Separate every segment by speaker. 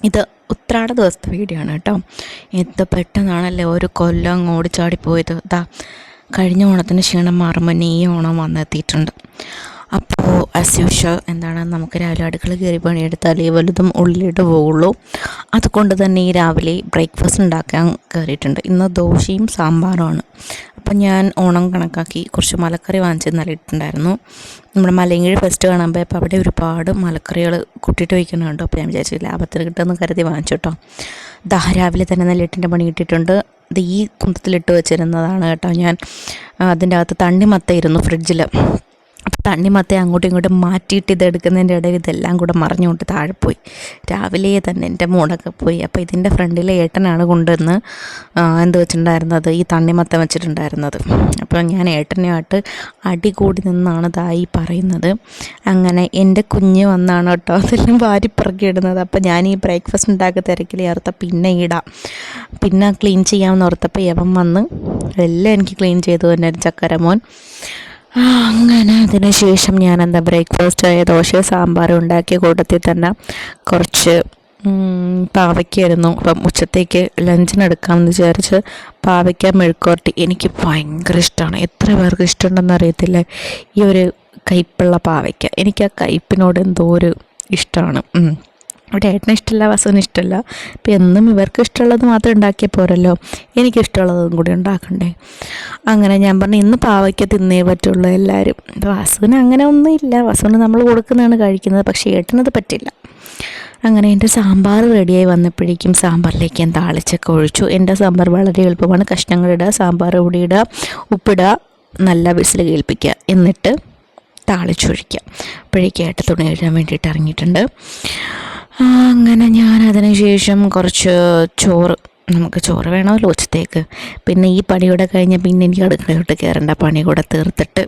Speaker 1: ഇത് ഉത്രാട ദിവസത്തെ വീഡിയോ ആണ് കേട്ടോ. എന്ത് പെട്ടെന്നാണല്ലേ ഒരു കൊല്ലം അങ്ങ് ഓടിച്ചാടിപ്പോയത്. കഴിഞ്ഞ ഓണത്തിന് ക്ഷീണം മാറുമ്പോൾ ഈ ഓണം വന്നെത്തിയിട്ടുണ്ട്. അപ്പോൾ ആസ് യൂഷ്വൽ നമുക്ക് രാവിലെ അടുക്കള കയറി പണിയെടുത്താലേ വലുതും ഉള്ളിലിട്ട് പോവുള്ളൂ. അതുകൊണ്ട് തന്നെ ഈ രാവിലെ ബ്രേക്ക്ഫാസ്റ്റ് ഉണ്ടാക്കാൻ കയറിയിട്ടുണ്ട്. ഇന്ന് ദോശയും സാമ്പാറുമാണ്. അപ്പം ഞാൻ ഓണം കണക്കാക്കി കുറച്ച് മലക്കറി വാങ്ങിച്ച് നല്ലിട്ടുണ്ടായിരുന്നു. നമ്മുടെ മലയങ്കിഴ് ഫെസ്റ്റ് കാണാൻ പോയപ്പോൾ അവിടെ ഒരുപാട് മലക്കറികൾ കൂട്ടിയിട്ട് വയ്ക്കുന്നുണ്ട്. അപ്പോൾ ഞാൻ വിചാരിച്ചു ലാഭത്തിന് കിട്ടുമെന്ന് കരുതി വാങ്ങിച്ചു കേട്ടോ. രാവിലെ തന്നെ നെല്ലിട്ടിൻ്റെ പണി കിട്ടിയിട്ടുണ്ട്. ഇത് ഈ കുന്തത്തിലിട്ട് വെച്ചിരുന്നതാണ് കേട്ടോ. ഞാൻ അതിൻ്റെ അകത്ത് തണ്ണിമത്തയിരുന്നു ഫ്രിഡ്ജിൽ. അപ്പോൾ തണ്ണിമത്തയെ അങ്ങോട്ടും ഇങ്ങോട്ടും മാറ്റിയിട്ട് ഇതെടുക്കുന്നതിൻ്റെ ഇടയിൽ ഇതെല്ലാം കൂടെ മറിഞ്ഞുകൊണ്ട് താഴെ പോയി. രാവിലെ തന്നെ എൻ്റെ മൂടൊക്കെ പോയി. അപ്പോൾ ഇതിൻ്റെ ഫ്രണ്ടിലെ ഏട്ടനാണ് കൊണ്ടുവന്ന് വെച്ചിട്ടുണ്ടായിരുന്നത്, ഈ തണ്ണിമത്ത വെച്ചിട്ടുണ്ടായിരുന്നത്. അപ്പോൾ ഞാൻ ഏട്ടനുമായിട്ട് അടി കൂടി നിന്നാണ് ഈ പറയുന്നത്. അങ്ങനെ എൻ്റെ കുഞ്ഞ് വന്നാണ് കേട്ടോ അതെല്ലാം വാരിപ്പിറക്കി ഇടുന്നത്. അപ്പോൾ ഞാൻ ഈ ബ്രേക്ക്ഫാസ്റ്റ് ഉണ്ടാക്കി തിരക്കിൽ ഓർത്ത പിന്നെ ക്ലീൻ ചെയ്യാമെന്ന് ഓർത്തപ്പോൾ യവൻ വന്ന് എല്ലാം എനിക്ക് ക്ലീൻ ചെയ്തു തന്നെ ചക്കരമോൻ. അങ്ങനെ അതിന് ശേഷം ഞാൻ ബ്രേക്ക്ഫാസ്റ്റ് ആയ ദോശയും സാമ്പാറും ഉണ്ടാക്കിയ കൂട്ടത്തിൽ തന്നെ കുറച്ച് പാവയ്ക്കായിരുന്നു. അപ്പം ഉച്ചത്തേക്ക് ലഞ്ചിനെടുക്കാമെന്ന് വിചാരിച്ച് പാവയ്ക്ക മെഴുക്കുവരട്ടി എനിക്ക് ഭയങ്കര ഇഷ്ടമാണ്. എത്ര പേർക്ക് ഇഷ്ടമുണ്ടെന്ന് അറിയത്തില്ല ഈ ഒരു കയ്പ്പുള്ള പാവയ്ക്ക. എനിക്ക് ആ കയ്പ്പിനോട് എന്തോ ഒരു ഇഷ്ടമാണ്. ഇവിടെ ഏട്ടന് ഇഷ്ടമല്ല, വസുവിന് ഇഷ്ടമല്ല. ഇപ്പം എന്നും ഇവർക്ക് ഇഷ്ടമുള്ളത് മാത്രം ഉണ്ടാക്കിയാൽ പോരല്ലോ, എനിക്കിഷ്ടമുള്ളതും കൂടി ഉണ്ടാക്കണ്ടേ. അങ്ങനെ ഞാൻ പറഞ്ഞു ഇന്ന് പാവയ്ക്ക തിന്നേ പറ്റുള്ളൂ എല്ലാവരും. വസുവിന് അങ്ങനെ ഒന്നുമില്ല, വസുവിന് നമ്മൾ കൊടുക്കുന്നതാണ് കഴിക്കുന്നത്. പക്ഷേ ഏട്ടനത് പറ്റില്ല. അങ്ങനെ എൻ്റെ സാമ്പാർ റെഡിയായി വന്നപ്പോഴേക്കും സാമ്പാറിലേക്ക് ഞാൻ താളിച്ചൊക്കെ ഒഴിച്ചു. എൻ്റെ സാമ്പാർ വളരെ എളുപ്പമാണ്. കഷ്ണങ്ങളിടുക, സാമ്പാർ പൊടി ഇടുക, ഉപ്പിടുക, നല്ല വിസിൽ കേൾപ്പിക്കുക, എന്നിട്ട് താളിച്ചൊഴിക്കുക. അപ്പോഴേക്കും ഏട്ട തുണി കഴുകാൻ വേണ്ടിയിട്ട് ഇറങ്ങിയിട്ടുണ്ട്. അങ്ങനെ ഞാൻ അതിന് ശേഷം കുറച്ച് നമുക്ക് ചോറ് വേണമല്ലോ ഉച്ചത്തേക്ക്. പിന്നെ ഈ പണിയോടെ കഴിഞ്ഞാൽ പിന്നെ എനിക്ക് അടുക്കളയോട്ട് കയറേണ്ട, പണി കൂടെ തീർത്തിട്ട്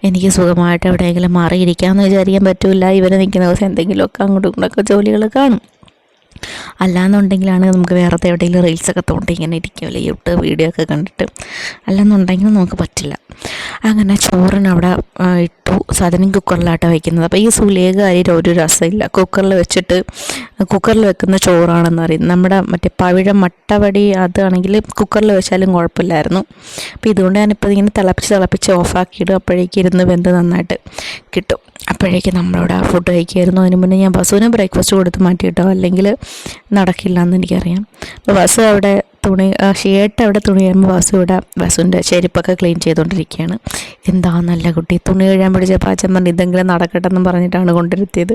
Speaker 1: എനിക്ക് സുഖമായിട്ട് എവിടെയെങ്കിലും മാറിയിരിക്കാമെന്ന് വിചാരിക്കാൻ പറ്റില്ല. ഇവർ നിൽക്കുന്ന ദിവസം എന്തെങ്കിലുമൊക്കെ അങ്ങോട്ടും ഇങ്ങോട്ടൊക്കെ ജോലികൾ കാണും. അല്ലാന്നുണ്ടെങ്കിലാണ് നമുക്ക് വേറെ എവിടെയെങ്കിലും റീൽസൊക്കെ തോണ്ടി ഇങ്ങനെ ഇരിക്കുമല്ലോ, യൂട്യൂബ് വീഡിയോ ഒക്കെ കണ്ടിട്ട്. അല്ലാന്നുണ്ടെങ്കിൽ നമുക്ക് പറ്റില്ല. അങ്ങനെ ചോറിനവിടെ ഇട്ടു. സാധനം കുക്കറിലാട്ടോ വയ്ക്കുന്നത്. അപ്പോൾ ഈ സുലേഖ ഒരു രസമില്ല. കുക്കറിൽ വെക്കുന്ന ചോറാണെന്ന് അറിയുന്നത്. നമ്മുടെ മറ്റേ പവിഴം മട്ടവടി അതാണെങ്കിൽ കുക്കറിൽ വെച്ചാലും കുഴപ്പമില്ലായിരുന്നു. അപ്പോൾ ഇതുകൊണ്ട് ഞാനിപ്പോൾ ഇങ്ങനെ തിളപ്പിച്ച് ഓഫാക്കിയിടും. അപ്പോഴേക്ക് ഇരുന്ന് വെന്ത് നന്നായിട്ട് കിട്ടും. അപ്പോഴേക്ക് നമ്മളിവിടെ ഫുഡ് കഴിക്കുമായിരുന്നു. അതിന് മുന്നേ ഞാൻ വസുവിന് ബ്രേക്ക്ഫാസ്റ്റ് കൊടുത്ത് മാറ്റി കേട്ടോ, അല്ലെങ്കിൽ നടക്കില്ല എന്ന് എനിക്കറിയാം. അപ്പോൾ വസു അവിടെ അവിടെ തുണി കഴിയുമ്പോൾ വസുവിൻ്റെ ചെരുപ്പൊക്കെ ക്ലീൻ ചെയ്തുകൊണ്ടിരിക്കുകയാണ്. എന്താ നല്ല കുട്ടി, തുണി കഴിയാൻ പിടിച്ചപ്പോൾ അച്ഛൻ പറഞ്ഞു ഇതെങ്കിലും നടക്കട്ടെ എന്നും പറഞ്ഞിട്ടാണ് കൊണ്ടിരുത്തിയത്.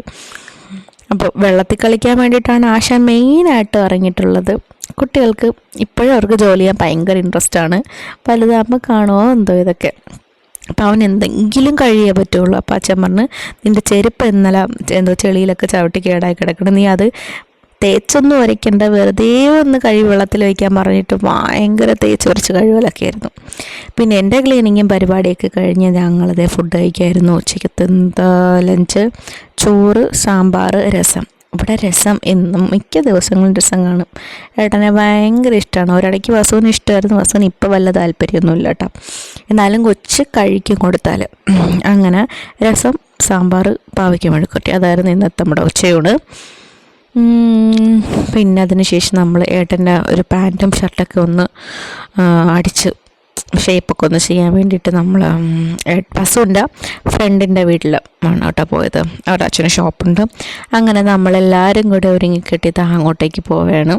Speaker 1: അപ്പോൾ വെള്ളത്തിൽ കളിക്കാൻ വേണ്ടിയിട്ടാണ് ആശ മെയിനായിട്ട് ഇറങ്ങിയിട്ടുള്ളത്. കുട്ടികൾക്ക് ഇപ്പോഴും അവർക്ക് ജോലി ചെയ്യാൻ ഭയങ്കര ഇൻട്രസ്റ്റാണ്. വലുതാകുമ്പോൾ കാണുമോ എന്തോ ഇതൊക്കെ. അപ്പോൾ അവൻ എന്തെങ്കിലും കഴിയേ പറ്റുള്ളൂ. അപ്പോൾ അച്ഛൻ പറഞ്ഞ് നിൻ്റെ ചെരുപ്പ് ഇന്നലെ ചെളിയിലൊക്കെ ചവിട്ടി കേടായി കിടക്കണം, നീ അത് തേച്ചൊന്നും ഉരയ്ക്കേണ്ട, വെറുതെ ഒന്ന് വെള്ളത്തിൽ വയ്ക്കാൻ പറഞ്ഞിട്ട് ഭയങ്കര തേച്ച് കഴിവലൊക്കെ ആയിരുന്നു. പിന്നെ എൻ്റെ ക്ലീനിങ്ങും പരിപാടിയൊക്കെ കഴിഞ്ഞ് ഞങ്ങളതേ ഫുഡ് കഴിക്കായിരുന്നു. ഉച്ചയ്ക്കത്തെ ലഞ്ച് ചോറ്, സാമ്പാർ, രസം. ഇവിടെ രസം എന്നും മിക്ക ദിവസങ്ങളും രസം കാണും. ഏട്ടനെ ഭയങ്കര ഇഷ്ടമാണ്. ഒരിടയ്ക്ക് വസുവിന് ഇഷ്ടമായിരുന്നു, വസുവിന് ഇപ്പോൾ വല്ല താല്പര്യമൊന്നുമില്ല കേട്ടോ. എന്നാലും കൊച്ച് കഴിക്കും കൊടുത്താൽ. അങ്ങനെ രസം, സാമ്പാർ, പാവയ്ക്ക മെഴുക്കുവരട്ടി, അതായിരുന്നു ഇന്നത്തെ നമ്മുടെ ഉച്ചയൂണ്. പിന്നെ അതിന് ശേഷം നമ്മൾ ഏട്ടൻ്റെ ഒരു പാൻറ്റും ഷർട്ടൊക്കെ ഒന്ന് അടിച്ച് ഷേപ്പൊക്കെ ഒന്ന് ചെയ്യാൻ വേണ്ടിയിട്ട് നമ്മൾ വസുവിൻ്റെ ഫ്രണ്ടിൻ്റെ വീട്ടിൽ ആണ് കേട്ടോ പോയത്. അവിടെ അച്ഛന് ഷോപ്പുണ്ട്. അങ്ങനെ നമ്മളെല്ലാവരും കൂടെ ഒരുങ്ങിക്കെട്ടിയിട്ട് അങ്ങോട്ടേക്ക് പോവുകയാണ്.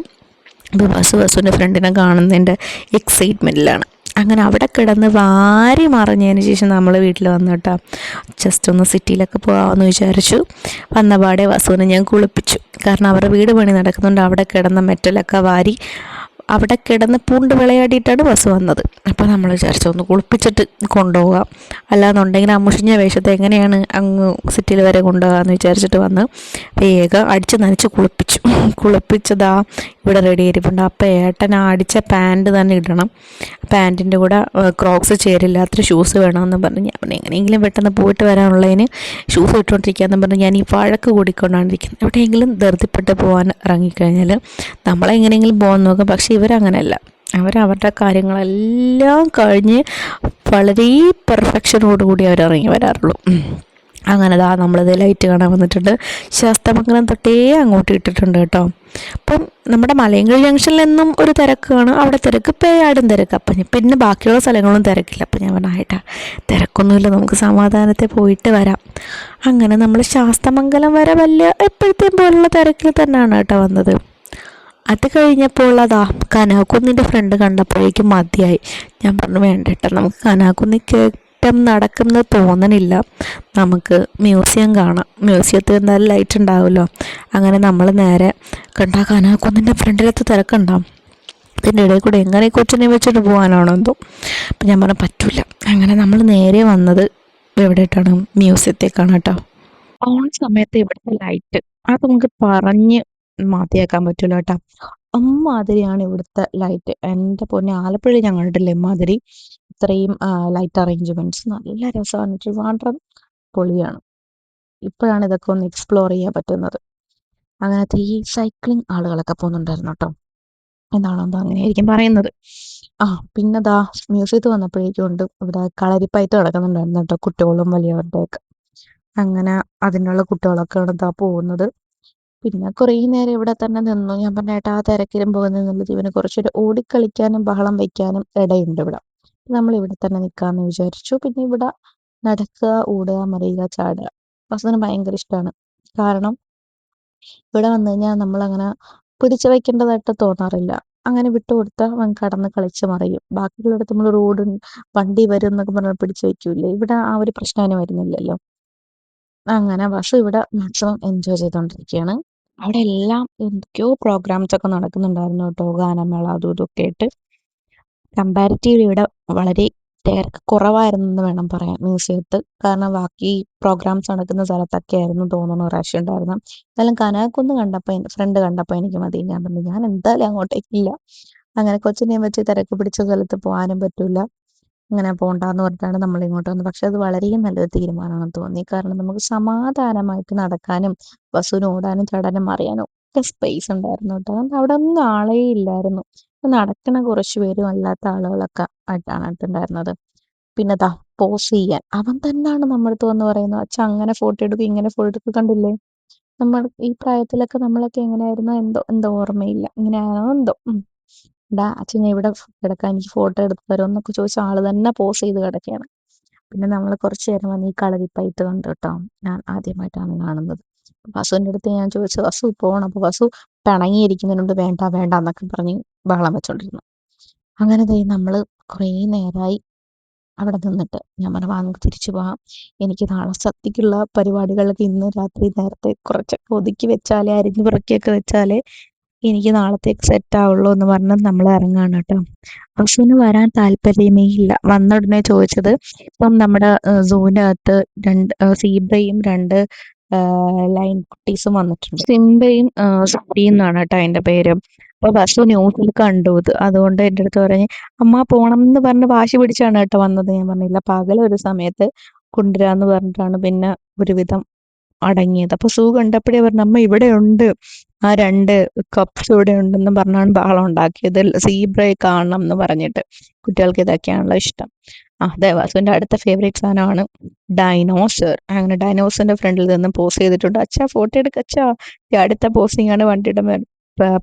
Speaker 1: അപ്പോൾ വസുവിൻ്റെ ഫ്രണ്ടിനെ കാണുന്നതിൻ്റെ എക്സൈറ്റ്മെൻറ്റിലാണ്. അങ്ങനെ അവിടെ കിടന്ന് വാരി മറിഞ്ഞതിന് ശേഷം നമ്മൾ വീട്ടിൽ വന്നു കേട്ടോ. ജസ്റ്റ് ഒന്ന് സിറ്റിയിലൊക്കെ പോകാമെന്ന് വിചാരിച്ചു. വന്നപാടെ വസുവിനെ ഞാൻ കുളിപ്പിച്ചു. കാരണം അവരുടെ വീട് പണി നടക്കുന്നുണ്ട്. അവിടെ കിടന്ന മെറ്റലൊക്കെ വാരി അവിടെ കിടന്ന് പൂണ്ട് വിളയാടിയിട്ടാണ് ബസ് വന്നത്. അപ്പോൾ നമ്മൾ വിചാരിച്ചു ഒന്ന് കുളിപ്പിച്ചിട്ട് കൊണ്ടുപോകാം, അല്ലാന്നുണ്ടെങ്കിൽ ആ മുഷിഞ്ഞ വേഷത്തെ എങ്ങനെയാണ് അങ്ങ് സിറ്റിയിൽ വരെ കൊണ്ടുപോകാമെന്ന് വിചാരിച്ചിട്ട് വന്ന് വേഗം അടിച്ച് നനച്ച് കുളിപ്പിച്ചതാ ഇവിടെ റെഡി ആയിരിപ്പുണ്ട്. അപ്പോൾ ഏട്ടൻ ആ അടിച്ച പാൻറ്റ് തന്നെ ഇടണം, പാൻറ്റിൻ്റെ കൂടെ ക്രോക്സ് ചേരില്ലാത്തൊരു ഷൂസ് വേണമെന്ന് പറഞ്ഞ് ഞാൻ എങ്ങനെയെങ്കിലും പെട്ടെന്ന് പോയിട്ട് വരാനുള്ളതിന് ഷൂസ് ഇട്ടുകൊണ്ടിരിക്കുകയെന്ന് പറഞ്ഞ് ഞാൻ ഈ വഴക്ക് കൂടിക്കൊണ്ടാണ് ഇരിക്കുന്നത്. എവിടെയെങ്കിലും ധൃതിപ്പെട്ട് പോകാൻ ഇറങ്ങിക്കഴിഞ്ഞാൽ നമ്മളെങ്ങനെയെങ്കിലും പോകാൻ നോക്കും. പക്ഷേ ഇവരങ്ങനെയല്ല, അവരവരുടെ കാര്യങ്ങളെല്ലാം കഴിഞ്ഞ് വളരെ പെർഫെക്ഷനോടുകൂടി അവരിറങ്ങി വരാറുള്ളൂ. അങ്ങനെ ദാ നമ്മളിത് ലൈറ്റ് കാണാൻ വന്നിട്ടുണ്ട്. ശാസ്തമംഗലം തൊട്ടേ അങ്ങോട്ട് ഇട്ടിട്ടുണ്ട് കേട്ടോ. അപ്പം നമ്മുടെ മലയങ്കഴി ജംഗ്ഷനിൽ നിന്നും ഒരു തിരക്കാണ്, അവിടെ തിരക്ക്, പേയാടും തിരക്ക്. അപ്പം പിന്നെ ബാക്കിയുള്ള സ്ഥലങ്ങളും തിരക്കില്ല. അപ്പം ഞാൻ പറഞ്ഞ ഏട്ടാ തിരക്കൊന്നുമില്ല, നമുക്ക് സമാധാനത്തെ പോയിട്ട് വരാം. അങ്ങനെ നമ്മൾ ശാസ്തമംഗലം വരെ വലിയ എപ്പോഴത്തെയും പോലുള്ള തിരക്കിൽ തന്നെയാണ് കേട്ടോ വന്നത്. അത് കഴിഞ്ഞപ്പോൾ അതാ കനാകുന്നിൻ്റെ ഫ്രണ്ട് കണ്ടപ്പോഴേക്കും മതിയായി. ഞാൻ പറഞ്ഞു വേണ്ട കേട്ടോ, നമുക്ക് കനാകുന്നി കയറ്റം നടക്കുന്നത് തോന്നണില്ല, നമുക്ക് മ്യൂസിയം കാണാം, മ്യൂസിയത്തിൽ എന്തായാലും ലൈറ്റ് ഉണ്ടാവുമല്ലോ. അങ്ങനെ നമ്മൾ നേരെ കണ്ട കനാകുന്നിൻ്റെ ഫ്രണ്ടിലത്തെ തിരക്കുണ്ടാവും, അതിൻ്റെ ഇടയിൽ കൂടെ എങ്ങനെ കൊച്ചിനെ വെച്ചിട്ട് പോകാനാണോ എന്തോ. അപ്പം ഞാൻ പറഞ്ഞു പറ്റില്ല. അങ്ങനെ നമ്മൾ നേരെ വന്നത് എവിടെയിട്ടാണ്, മ്യൂസിയത്തേക്കാണ് കേട്ടോ. ഓൺ സമയത്ത് ഇവിടുത്തെ ലൈറ്റ് അത് നമുക്ക് പറഞ്ഞ് മതിയാക്കാൻ പറ്റില്ല കേട്ടോ. അമ്മാതിരിയാണ് ഇവിടുത്തെ ലൈറ്റ്. എൻ്റെ പൊന്നെ, ആലപ്പുഴയിൽ ഞാൻ കണ്ടിട്ടില്ല ഇമ്മാതിരി ഇത്രയും ലൈറ്റ് അറേഞ്ച്മെന്റ്സ്. നല്ല രസമാണ്. ട്രിവാൻഡ്രം പൊളിയാണ്. ഇപ്പോഴാണ് ഇതൊക്കെ ഒന്ന് എക്സ്പ്ലോർ ചെയ്യാൻ പറ്റുന്നത്. അങ്ങനത്തെ ഈ സൈക്ലിംഗ് ആളുകളൊക്കെ പോകുന്നുണ്ടായിരുന്നു കേട്ടോ. എന്താണോ എന്തോ അങ്ങനെയായിരിക്കും പറയുന്നത്. പിന്നെ ദാ മ്യൂസിയത്തിൽ വന്നപ്പോഴേക്കും ഉണ്ട് ഇവിടെ കളരിപ്പയറ്റ് കിടക്കുന്നുണ്ടായിരുന്നു കേട്ടോ, കുട്ടികളും വലിയവരുടെയൊക്കെ. അങ്ങനെ അതിനുള്ള കുട്ടികളൊക്കെ ആണ് ദാ പോകുന്നത്. പിന്നെ കുറേ നേരം ഇവിടെ തന്നെ നിന്നു. ഞാൻ പറഞ്ഞ ഏട്ടാ ആ തിരക്കിലും പോകുന്നത് ഇവന് കുറച്ചൊരു ഓടിക്കളിക്കാനും ബഹളം വയ്ക്കാനും ഇടയുണ്ട് ഇവിടെ. നമ്മൾ ഇവിടെ തന്നെ നിൽക്കാമെന്ന് വിചാരിച്ചു. പിന്നെ ഇവിടെ നടക്കുക, ഓടുക, മറിയുക, ചാടുക വസുവിന് ഭയങ്കര ഇഷ്ടമാണ്. കാരണം ഇവിടെ വന്നു കഴിഞ്ഞാൽ നമ്മളങ്ങനെ പിടിച്ചു വയ്ക്കേണ്ടതായിട്ട് തോന്നാറില്ല. അങ്ങനെ വിട്ടുകൊടുത്താൽ അവൻ കടന്ന് കളിച്ച് മറിയും. ബാക്കിയുള്ളിടത്ത് നമ്മൾ റോഡ് വണ്ടി വരും എന്നൊക്കെ പറഞ്ഞാൽ പിടിച്ചു വയ്ക്കൂലേ, ഇവിടെ ആ ഒരു പ്രശ്നം അതിന് വരുന്നില്ലല്ലോ. അങ്ങനെ വസു ഇവിടെ മാക്സിമം എൻജോയ് ചെയ്തുകൊണ്ടിരിക്കുകയാണ്. അവിടെ എല്ലാം എന്തൊക്കെയോ പ്രോഗ്രാംസ് ഒക്കെ നടക്കുന്നുണ്ടായിരുന്നു കേട്ടോ, ഗാനമേള അതും ഇതൊക്കെ ആയിട്ട്. കമ്പാരിറ്റീവ്ലി ഇവിടെ വളരെ തിരക്ക് കുറവായിരുന്നെന്ന് വേണം പറയാൻ മ്യൂസിയത്ത്. കാരണം ബാക്കി പ്രോഗ്രാംസ് നടക്കുന്ന സ്ഥലത്തൊക്കെ ആയിരുന്നു തോന്നുന്നു റഷ് ഉണ്ടായിരുന്നു. എന്നാലും കനകക്കുന്ന് കണ്ടപ്പോൾ എൻ്റെ ഫ്രണ്ട് കണ്ടപ്പോൾ എനിക്ക് മതി. ഞാൻ പറഞ്ഞു ഞാൻ എന്തായാലും അങ്ങോട്ടേക്കില്ല. അങ്ങനെ കൊച്ചിനെയും വെച്ച് തിരക്ക് പിടിച്ച സ്ഥലത്ത് പോകാനും പറ്റില്ല. അങ്ങനെ പോകണ്ടെന്ന് പറഞ്ഞിട്ടാണ് നമ്മൾ ഇങ്ങോട്ട് വന്നത്. പക്ഷെ അത് വളരെ നല്ലൊരു തീരുമാനമാണെന്ന് തോന്നി. കാരണം നമുക്ക് സമാധാനമായിട്ട് നടക്കാനും വസുവിന് ഓടാനും ചാടാനും മറിയാനും ഒക്കെ സ്പേസ് ഉണ്ടായിരുന്നു കേട്ടോ. അതുകൊണ്ട് അവിടെ ഒന്നും ആളേ ഇല്ലായിരുന്നു. നടക്കണ കുറച്ച് പേരും അല്ലാത്ത ആളുകളൊക്കെ ആയിട്ടാണ് ഉണ്ടായിരുന്നത്. പിന്നെ ദാ പോസ് ചെയ്യാൻ അവൻ തന്നെയാണ് നമ്മുടെ അടുത്ത് വന്ന് പറയുന്നത്, അച്ഛൻ അങ്ങനെ ഫോട്ടോ എടുക്കും, ഇങ്ങനെ ഫോട്ടോ എടുക്കും. കണ്ടില്ലേ, നമ്മൾ ഈ പ്രായത്തിലൊക്കെ നമ്മളൊക്കെ എങ്ങനെയായിരുന്നോ എന്തോ എന്തോ ഓർമ്മയില്ല, ഇങ്ങനെയാണോ എന്തോ. അച്ഛൻ ഞാൻ ഇവിടെ കിടക്കാൻ, എനിക്ക് ഫോട്ടോ എടുത്ത് തരുമോ എന്നൊക്കെ ചോദിച്ച ആള് തന്നെ പോസ് ചെയ്ത് കിടക്കുകയാണ്. പിന്നെ നമ്മൾ കുറച്ച് നേരം വന്ന് ഈ കളരിപ്പയറ്റ് കണ്ടു കേട്ടോ. ഞാൻ ആദ്യമായിട്ടാണ് കാണുന്നത്. വസുവിൻ്റെ അടുത്ത് ഞാൻ ചോദിച്ചു വസു പോകണം, അപ്പോൾ വസു പിണങ്ങിയിരിക്കുന്നതിനോട് വേണ്ട വേണ്ട എന്നൊക്കെ പറഞ്ഞ് ബഹളം വെച്ചോണ്ടിരുന്നു. അങ്ങനെ ദേ നമ്മള് കുറേ നേരമായി അവിടെ നിന്നിട്ട്. ഞാൻ പറഞ്ഞു വാ നമുക്ക് തിരിച്ചു പോകാം, എനിക്ക് നാളെ സദ്യക്കുള്ള പരിപാടികളൊക്കെ ഇന്ന് രാത്രി നേരത്തെ കുറച്ചൊക്കെ ഒതുക്കി വെച്ചാലേ, അരിഞ്ഞു പെറുക്കിയൊക്കെ വെച്ചാലേ എനിക്ക് നാളത്തേക്ക് സെറ്റ് ആവുള്ളൂ എന്ന് പറഞ്ഞ് നമ്മൾ ഇറങ്ങാണ് കേട്ടോ. വസുവിന് വരാൻ താല്പര്യമേ ഇല്ല. വന്ന ഉടനെ ചോദിച്ചത് ഇപ്പം നമ്മുടെ സൂവിൻ്റെ അകത്ത് രണ്ട് സീബ്രയും രണ്ട് ലൈൻ കുട്ടീസും വന്നിട്ടുണ്ട്. സിംബയും സുബിയും എന്നാണ് കേട്ടോ അതിൻ്റെ പേര്. അപ്പോൾ വസു ന്യൂസിൽ കണ്ടു ഇത്. അതുകൊണ്ട് എൻ്റെ അടുത്ത് പറഞ്ഞ് അമ്മ പോണം എന്ന് പറഞ്ഞ് വാശി പിടിച്ചാണ് കേട്ടോ വന്നത്. ഞാൻ പറഞ്ഞില്ല, പകലൊരു സമയത്ത് കൊണ്ടുവരാന്ന് പറഞ്ഞിട്ടാണ് പിന്നെ ഒരുവിധം അടങ്ങിയത്. അപ്പൊ സൂ കണ്ടപ്പോഴേ പറഞ്ഞു അമ്മ ഇവിടെ ഉണ്ട്, ആ രണ്ട് കപ്സ് ഇവിടെ ഉണ്ടെന്ന് പറഞ്ഞാണ് ബഹളം ഉണ്ടാക്കിയത്. സീബ്രയെ കാണണം എന്ന് പറഞ്ഞിട്ട്. കുട്ടികൾക്ക് ഇതൊക്കെയാണല്ലോ ഇഷ്ടം. അതെ, വാസുവിന്റെ അടുത്ത ഫേവറേറ്റ് സാധനമാണ് ഡൈനോസർ. അങ്ങനെ ഡൈനോസറിന്റെ ഫ്രണ്ടിൽ നിന്ന് പോസ് ചെയ്തിട്ടുണ്ട്. അച്ഛാ ഫോട്ടോ എടുക്ക അച്ഛാ. ഈ അടുത്ത പോസിംഗ് ആണ് വണ്ടിയുടെ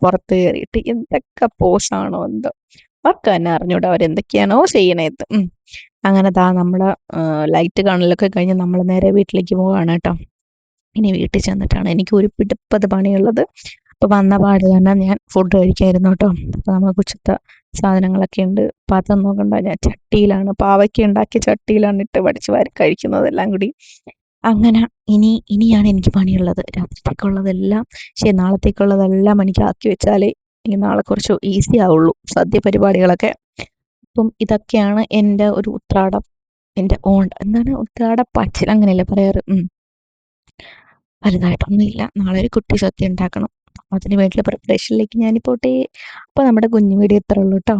Speaker 1: പുറത്ത് കയറിയിട്ട്. എന്തൊക്കെ പോസാണോ എന്തോ, അവർക്ക് തന്നെ അറിഞ്ഞൂടാ അവരെന്തൊക്കെയാണോ ചെയ്യണത്. അങ്ങനെ ദാ നമ്മള് ലൈറ്റ് കാണലൊക്കെ കഴിഞ്ഞ് നമ്മൾ നേരെ വീട്ടിലേക്ക് പോവാണ് കേട്ടോ. ഇനി വീട്ടിൽ ചെന്നിട്ടാണ് എനിക്ക് ഒരു പിടിപ്പത് പണിയുള്ളത്. അപ്പോൾ വന്ന പാട് തന്നെ ഞാൻ ഫുഡ് കഴിക്കായിരുന്നു കേട്ടോ. അപ്പോൾ നമ്മൾ ഉച്ചത്തെ സാധനങ്ങളൊക്കെ ഉണ്ട്. പാത്രം നോക്കണ്ട, ഞാൻ ചട്ടിയിലാണ്, പാവയ്ക്ക ഉണ്ടാക്കിയ ചട്ടിയിലാണ് ഇട്ട് വടിച്ച് വാരി കഴിക്കുന്നത് എല്ലാം കൂടി. അങ്ങനെ ഇനിയാണ് എനിക്ക് പണിയുള്ളത്. രാത്രിത്തേക്കുള്ളതെല്ലാം നാളത്തേക്കുള്ളതെല്ലാം എനിക്ക് ആക്കി വെച്ചാലേ എനിക്ക് നാളെ കുറച്ച് ഈസി ആവുള്ളൂ സദ്യ പരിപാടികളൊക്കെ. അപ്പം ഇതൊക്കെയാണ് എൻ്റെ ഒരു ഉത്രാടം, എൻ്റെ എന്താണ് ഉത്രാട പച്ചിൽ അങ്ങനെയല്ലേ പറയാറ്. വലുതായിട്ടൊന്നുമില്ല. നാളെ ഒരു കുട്ടി സദ്യ ഉണ്ടാക്കണം. അതിന് വേണ്ടിയുള്ള പ്രിപ്പറേഷനിലേക്ക് ഞാനിപ്പോട്ടെ. അപ്പോൾ നമ്മുടെ കുഞ്ഞു വീഡിയോ ഇത്രേ ഉള്ളൂ കേട്ടോ.